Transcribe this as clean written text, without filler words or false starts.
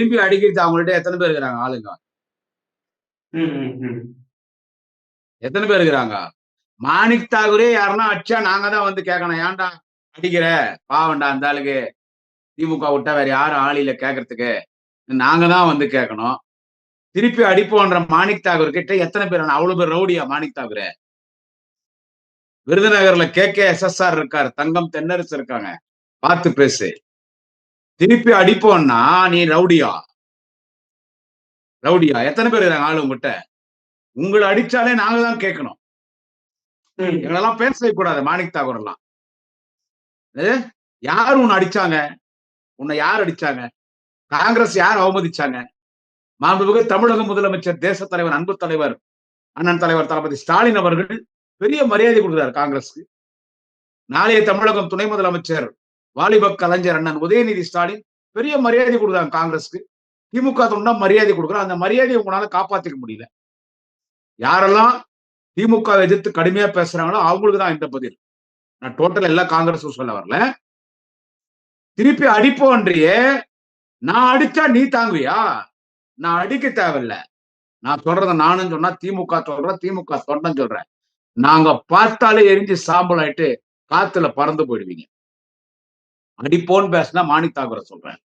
திருப்பி அடிக்கிறது அவங்கள்ட்ட எத்தனை பேர் இருக்கிறாங்க ஆளுங்க? எத்தனை பேர் இருக்கிறாங்க? மாணிக் தாகூரே யாருன்னா அடிச்சா நாங்க தான் வந்து கேட்கணும். ஏன்டா அடிக்கிற? பாவம்டா அந்த ஆளுக்கு. திமுக விட்டா வேற யாரும் ஆள் இல்ல கேட்கறதுக்கு. நாங்க தான் வந்து கேட்கணும். திருப்பி அடிப்போன்ற மாணிக் தாகூர் கிட்ட எத்தனை பேர்? அவ்வளவு பேர் ரவுடியா மாணிக் தாகூர்? விருதுநகர்ல KKSSR இருக்காரு, தங்கம் தென்னரசு இருக்காங்க, பார்த்து பேசு. திருப்பி அடிப்போம்னா நீ ரவுடியா? ரவுடியா? எத்தனை பேர் இருக்காங்க ஆளு உங்ககிட்ட? உங்களை அடிச்சாலே நாங்க தான் கேட்கணும். எங்களெல்லாம் பேச கூடாது. மாணிக் தாகூர் எல்லாம் யாரு உன்னை அடிச்சாங்க? உன்னை யார் அடிச்சாங்க? காங்கிரஸ் யார் அவமதிச்சாங்க? மாண்புமிகு தமிழக முதலமைச்சர், தேச தலைவர், அன்பு தலைவர், அண்ணன் தலைவர் தளபதி ஸ்டாலின் அவர்கள் பெரிய மரியாதை கொடுக்கிறார் காங்கிரஸ்க்கு. நாளைய தமிழகம் துணை முதலமைச்சர் வாலிப கலைஞர் அண்ணன் உதயநிதி ஸ்டாலின் பெரிய மரியாதை கொடுக்குறாங்க காங்கிரஸ்க்கு. திமுக தொண்டா மரியாதை கொடுக்குறோம். அந்த மரியாதையை உங்களால காப்பாத்திக்க முடியல. யாரெல்லாம் திமுக எதிர்த்து கடுமையா பேசுறாங்களோ அவங்களுக்கு தான் இந்த பதில். நான் டோட்டல் எல்லா காங்கிரஸும் சொல்ல வரல. திருப்பி அடிப்போன்றியே, நான் அடிச்சா நீ தாங்குவியா? நான் அடிக்க தேவையில்ல. நான் சொல்றத நானும் சொன்னா திமுக சொல்றேன், திமுக தொண்டன் சொல்றேன். நாங்க பார்த்தாலே எரிஞ்சு சாம்பல் ஆயிட்டு காத்துல பறந்து போயிடுவீங்க. அடிப்போன்னு பேசினா மாணிக் தாகூரை சொல்றேன்.